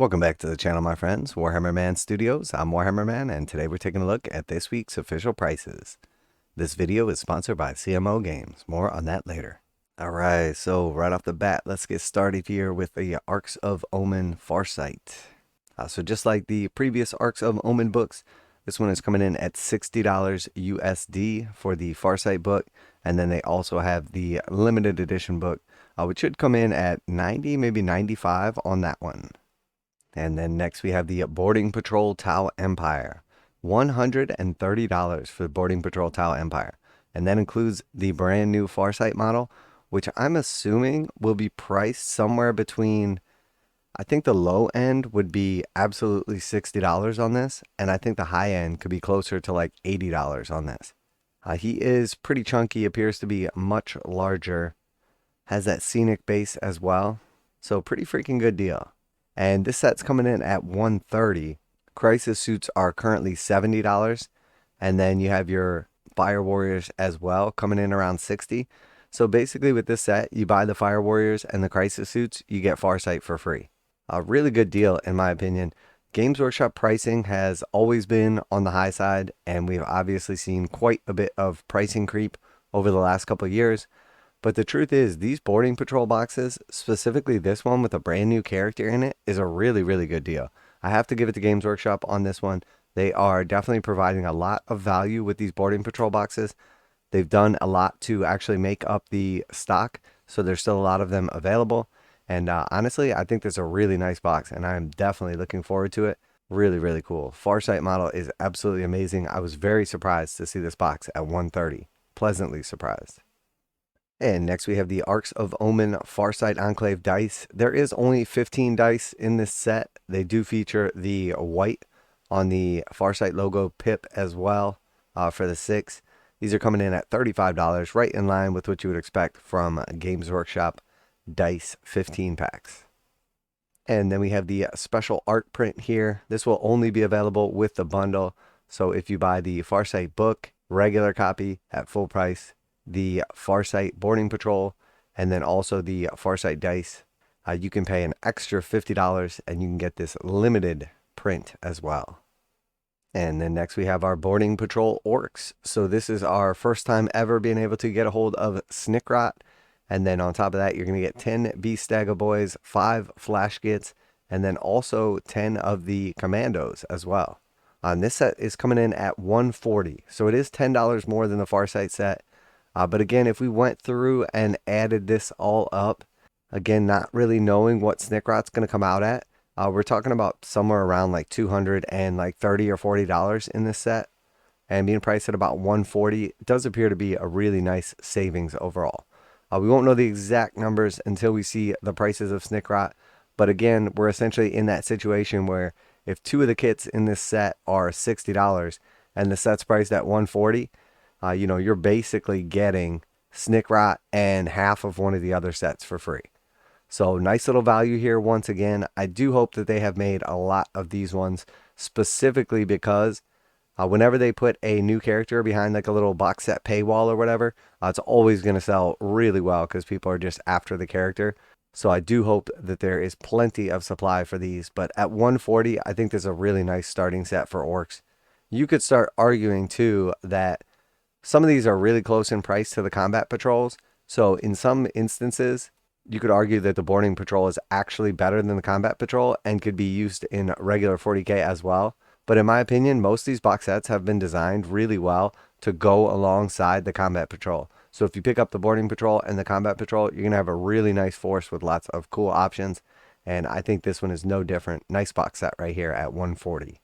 Welcome back to the channel, my friends. Warhammer Man Studios. I'm Warhammer Man, and today we're taking a look at this week's official prices. This video is sponsored by CMO Games. More on that later. Alright, so right off the bat, let's get started here with the Arks of Omen Farsight. So just like the previous Arks of Omen books, this one is coming in at $60 USD for the Farsight book, and then they also have the limited edition book, which should come in at 90, maybe 95 on that one. And then next we have the Boarding Patrol Tau Empire. $130 for the Boarding Patrol Tau Empire. And that includes the brand new Farsight model, which I'm assuming will be priced somewhere between, I think the low end would be absolutely $60 on this, and I think the high end could be closer to like $80 on this. He is pretty chunky, appears to be much larger, has that scenic base as well, so pretty freaking good deal. And this set's coming in at $130. Crisis suits are currently $70, and then you have your Fire Warriors as well coming in around $60. So basically with this set, you buy the Fire Warriors and the Crisis suits, you get Farsight for free. A really good deal in my opinion. Games Workshop pricing has always been on the high side, and we've obviously seen quite a bit of pricing creep over the last couple of years. But the truth is, these Boarding Patrol boxes, specifically this one with a brand new character in it, is a really, really good deal. I have to give it to Games Workshop on this one. They are definitely providing a lot of value with these Boarding Patrol boxes. They've done a lot to actually make up the stock, so there's still a lot of them available. And honestly, I think this is a really nice box, and I'm definitely looking forward to it. Really, really cool. Farsight model is absolutely amazing. I was very surprised to see this box at $130. Pleasantly surprised. And next we have the Arks of Omen Farsight Enclave dice. There is only 15 dice in this set. They do feature the white on the Farsight logo pip as well for the 6. These are coming in at $35, right in line with what you would expect from Games Workshop dice 15 packs. And then we have the special art print here. This will only be available with the bundle. So if you buy the Farsight book, regular copy at full price, the Farsight Boarding Patrol, and then also the Farsight Dice, you can pay an extra $50 and you can get this limited print as well. And then next we have our Boarding Patrol Orks. So this is our first time ever being able to get a hold of Snickrot. And then on top of that, you're going to get 10 Beast Stagger Boys, 5 Flash Gits, and then also 10 of the Commandos as well. This set is coming in at $140. So it is $10 more than the Farsight set. But again, if we went through and added this all up, again, not really knowing what Snickrot's going to come out at, we're talking about somewhere around like $230 or $40 in this set. And being priced at about $140, it does appear to be a really nice savings overall. We won't know the exact numbers until we see the prices of Snickrot. But again, we're essentially in that situation where if 2 of the kits in this set are $60 and the set's priced at $140, you know, you're basically getting Snickrot and half of one of the other sets for free. So nice little value here once again. I do hope that they have made a lot of these ones specifically because whenever they put a new character behind like a little box set paywall or whatever, it's always going to sell really well because people are just after the character. So I do hope that there is plenty of supply for these. But at $140, I think there's a really nice starting set for Orks. You could start arguing too that some of these are really close in price to the combat patrols. So in some instances, you could argue that the boarding patrol is actually better than the combat patrol and could be used in regular 40k as well. But in my opinion, most of these box sets have been designed really well to go alongside the combat patrol. So if you pick up the boarding patrol and the combat patrol, you're going to have a really nice force with lots of cool options. And I think this one is no different. Nice box set right here at $140.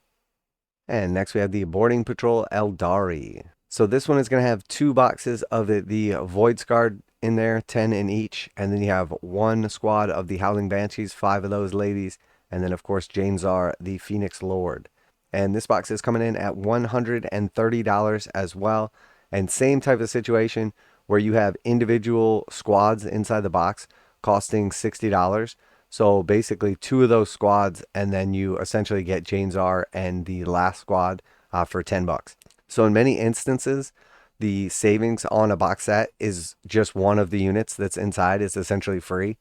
And next we have the Boarding Patrol Aeldari. So this one is going to have 2 boxes of the Void Scarred in there, 10 in each. And then you have 1 squad of the Howling Banshees, 5 of those ladies. And then, of course, Jane Czar, the Phoenix Lord. And this box is coming in at $130 as well. And same type of situation where you have individual squads inside the box costing $60. So basically 2 of those squads, and then you essentially get Jane Czar and the last squad for $10. So in many instances, the savings on a box set is just one of the units that's inside is essentially free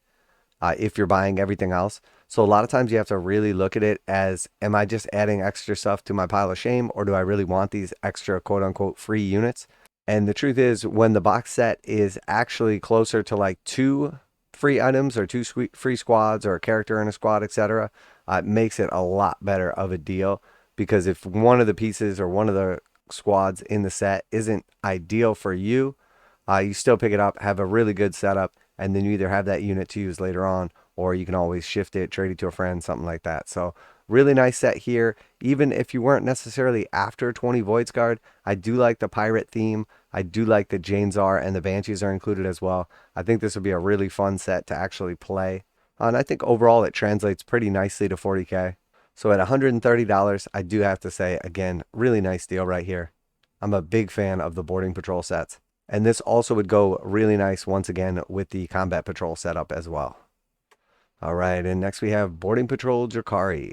if you're buying everything else. So a lot of times you have to really look at it as, am I just adding extra stuff to my pile of shame, or do I really want these extra quote unquote free units? And the truth is, when the box set is actually closer to like 2 free items or 2 free squads or a character in a squad, etc., it makes it a lot better of a deal. Because if one of the pieces or one of the squads in the set isn't ideal for you, you still pick it up, have a really good setup, and then you either have that unit to use later on, or you can always shift it, trade it to a friend, something like that. So really nice set here. Even if you weren't necessarily after 20 Voids Guard, I do like the pirate theme. I do like the Janezar and the Banshees are included as well. I think this would be a really fun set to actually play. And I think overall it translates pretty nicely to 40k. So at $130, I do have to say, again, really nice deal right here. I'm a big fan of the boarding patrol sets. And this also would go really nice once again with the combat patrol setup as well. All right, and next we have boarding patrol Drukhari.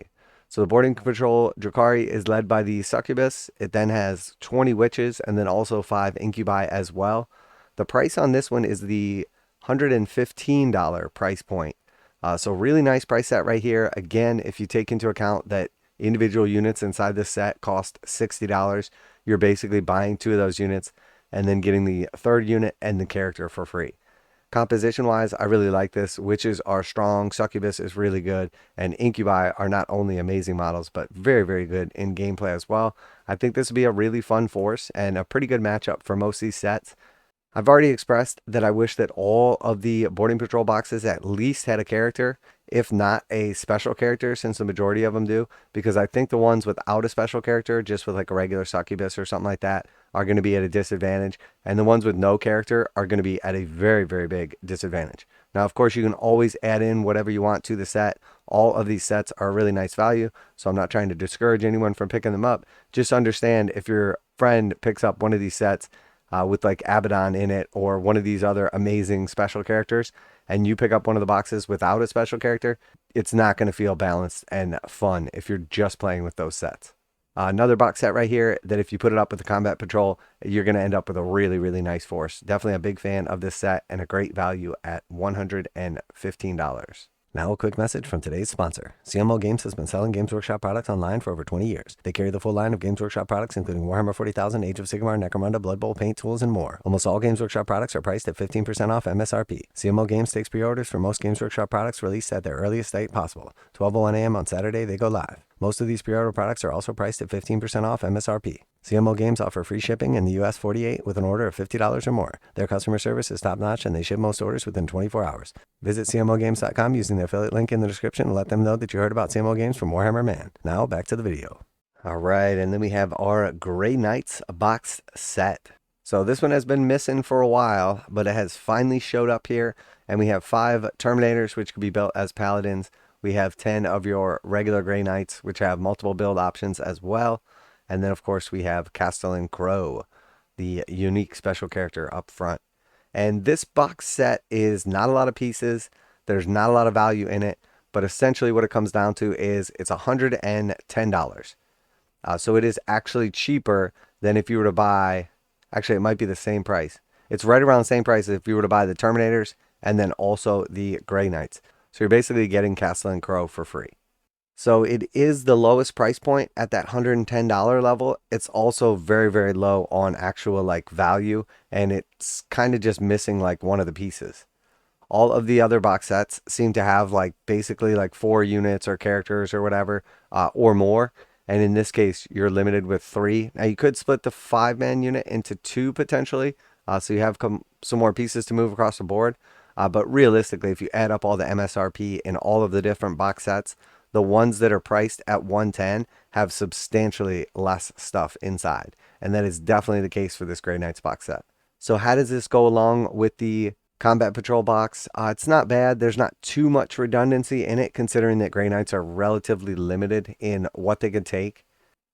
So the boarding patrol Drukhari is led by the Succubus. It then has 20 witches and then also 5 incubi as well. The price on this one is the $115 price point. So really nice price set right here. Again, if you take into account that individual units inside this set cost $60, you're basically buying 2 of those units and then getting the 3rd unit and the character for free. Composition wise, I really like this. Witches are strong, Succubus is really good, and Incubi are not only amazing models, but very, very good in gameplay as well. I think this would be a really fun force and a pretty good matchup for most of these sets. I've already expressed that I wish that all of the boarding patrol boxes at least had a character, if not a special character, since the majority of them do, because I think the ones without a special character, just with like a regular Succubus or something like that, are going to be at a disadvantage, and the ones with no character are going to be at a very, very big disadvantage. Now, of course, you can always add in whatever you want to the set. All of these sets are really nice value, so I'm not trying to discourage anyone from picking them up. Just understand if your friend picks up one of these sets with like Abaddon in it, or one of these other amazing special characters, and you pick up one of the boxes without a special character, it's not going to feel balanced and fun if you're just playing with those sets. Another box set right here that if you put it up with the Combat Patrol, you're going to end up with a really, really nice force. Definitely a big fan of this set and a great value at $115. Now a quick message from today's sponsor. CMO Games has been selling Games Workshop products online for over 20 years. They carry the full line of Games Workshop products, including Warhammer 40,000, Age of Sigmar, Necromunda, Blood Bowl, paint tools, and more. Almost all Games Workshop products are priced at 15% off MSRP. CMO Games takes pre-orders for most Games Workshop products released at their earliest date possible. 12:01 a.m. on Saturday, they go live. Most of these pre-order products are also priced at 15% off MSRP. CMO Games offer free shipping in the US 48 with an order of $50 or more. Their customer service is top-notch and they ship most orders within 24 hours. Visit CMOGames.com using the affiliate link in the description and let them know that you heard about CMO Games from Warhammer Man. Now back to the video. All right, and then we have our Grey Knights box set. So this one has been missing for a while, but it has finally showed up here. And we have 5 Terminators, which could be built as Paladins. We have 10 of your regular Grey Knights, which have multiple build options as well. And then, of course, we have Castellan Crow, the unique special character up front. And this box set is not a lot of pieces. There's not a lot of value in it. But essentially what it comes down to is it's $110. So it is actually cheaper than if you were to buy... Actually, it might be the same price. It's right around the same price as if you were to buy the Terminators and then also the Grey Knights. So you're basically getting Castellan Crow for free. So it is the lowest price point at that $110 level. It's also very, very low on actual like value, and it's kind of just missing like one of the pieces. All of the other box sets seem to have like basically like 4 units or characters or whatever, or more. And in this case, you're limited with 3. Now you could split the 5-man unit into 2 potentially, so you have some more pieces to move across the board. But realistically, if you add up all the MSRP in all of the different box sets, the ones that are priced at $110 have substantially less stuff inside. And that is definitely the case for this Grey Knights box set. So how does this go along with the Combat Patrol box? It's not bad. There's not too much redundancy in it, considering that Grey Knights are relatively limited in what they can take.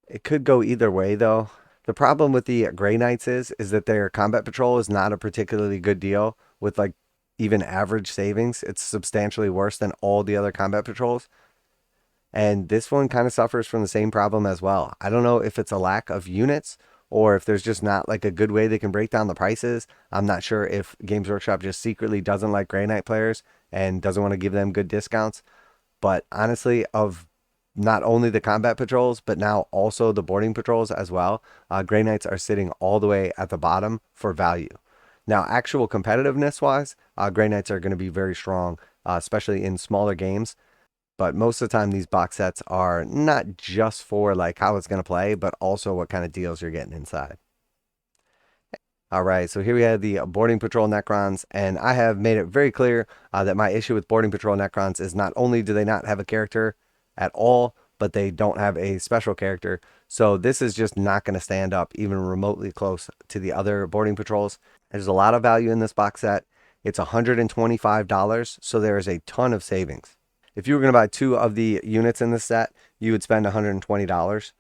It could go either way, though. The problem with the Grey Knights is that their Combat Patrol is not a particularly good deal with like even average savings. It's substantially worse than all the other Combat Patrols. And this one kind of suffers from the same problem as well. I don't know if it's a lack of units or if there's just not like a good way they can break down the prices. I'm not sure if Games Workshop just secretly doesn't like Grey Knight players and doesn't want to give them good discounts. But honestly, of not only the combat patrols, but now also the boarding patrols as well, Grey Knights are sitting all the way at the bottom for value. Now, actual competitiveness wise, Grey Knights are going to be very strong, especially in smaller games. But most of the time, these box sets are not just for like how it's going to play, but also what kind of deals you're getting inside. All right, so here we have the Boarding Patrol Necrons, and I have made it very clear that my issue with Boarding Patrol Necrons is not only do they not have a character at all, but they don't have a special character. So this is just not going to stand up even remotely close to the other Boarding Patrols. There's a lot of value in this box set. It's $125, so there is a ton of savings. If you were going to buy 2 of the units in this set, you would spend $120.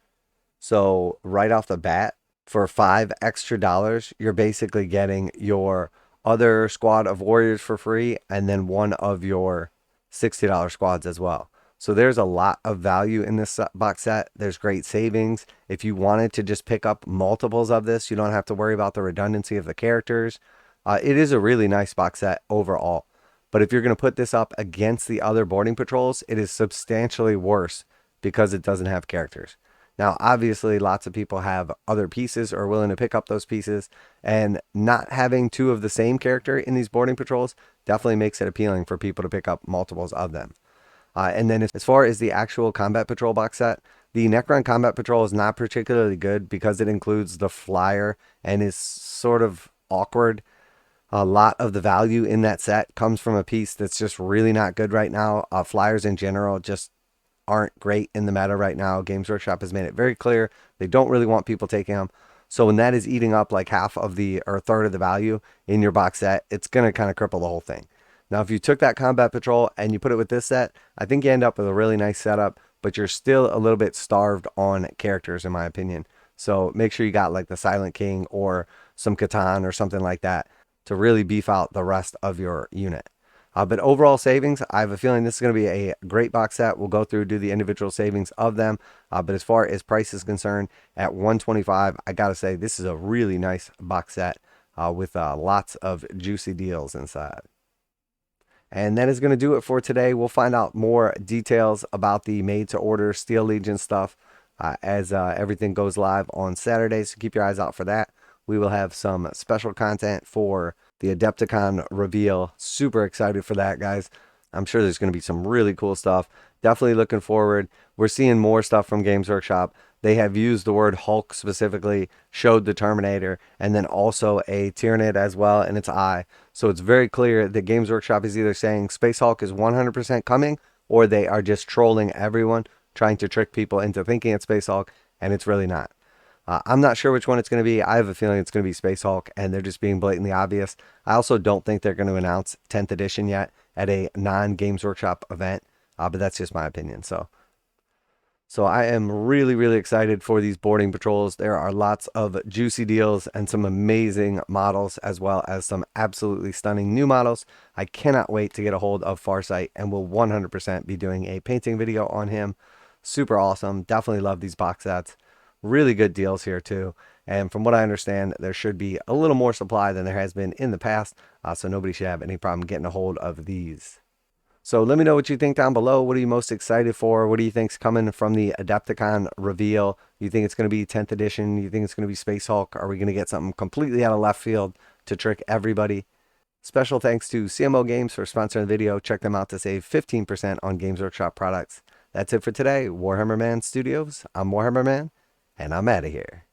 So right off the bat, for $5 extra, you're basically getting your other squad of warriors for free and then one of your $60 squads as well. So there's a lot of value in this box set. There's great savings. If you wanted to just pick up multiples of this, you don't have to worry about the redundancy of the characters. It is a really nice box set overall. But if you're going to put this up against the other boarding patrols, it is substantially worse because it doesn't have characters. Now, obviously, lots of people have other pieces or are willing to pick up those pieces, and not having 2 of the same character in these boarding patrols definitely makes it appealing for people to pick up multiples of them. And then as far as the actual combat patrol box set, the Necron combat patrol is not particularly good because it includes the flyer and is sort of awkward. A lot of the value in that set comes from a piece that's just really not good right now. Flyers in general just aren't great in the meta right now. Games Workshop has made it very clear they don't really want people taking them. So when that is eating up like half of the or a third of the value in your box set, it's going to kind of cripple the whole thing. Now, if you took that combat patrol and you put it with this set, I think you end up with a really nice setup, but you're still a little bit starved on characters, in my opinion. So make sure you got like the Silent King or some Catan or something like that to really beef out the rest of your unit. But overall savings, I have a feeling this is going to be a great box set. We'll go through, do the individual savings of them. But as far as price is concerned, at $125, I got to say this is a really nice box set with lots of juicy deals inside. And that is going to do it for today. We'll find out more details about the made-to-order Steel Legion stuff as everything goes live on Saturday. So keep your eyes out for that. We will have some special content for the Adepticon reveal. Super excited for that, guys. I'm sure there's going to be some really cool stuff. Definitely looking forward. We're seeing more stuff from Games Workshop. They have used the word Hulk specifically, showed the Terminator, and then also a Tyranid as well in its eye. So it's very clear that Games Workshop is either saying Space Hulk is 100% coming, or they are just trolling everyone, trying to trick people into thinking it's Space Hulk, and it's really not. I'm not sure which one it's going to be. I have a feeling it's going to be Space Hulk, and they're just being blatantly obvious. I also don't think they're going to announce 10th edition yet at a non-Games Workshop event, but that's just my opinion. So I am really, really excited for these boarding patrols. There are lots of juicy deals and some amazing models, as well as some absolutely stunning new models. I cannot wait to get a hold of Farsight, and will 100% be doing a painting video on him. Super awesome. Definitely love these box sets. Really good deals here too. And from what I understand, there should be a little more supply than there has been in the past. So nobody should have any problem getting a hold of these. So let me know what you think down below. What are you most excited for? What do you think's coming from the Adepticon reveal? You think it's going to be 10th edition? You think it's going to be Space Hulk? Are we going to get something completely out of left field to trick everybody? Special thanks to CMO Games for sponsoring the video. Check them out to save 15% on Games Workshop products. That's it for today. Warhammer Man Studios. I'm Warhammer Man, and I'm out of here.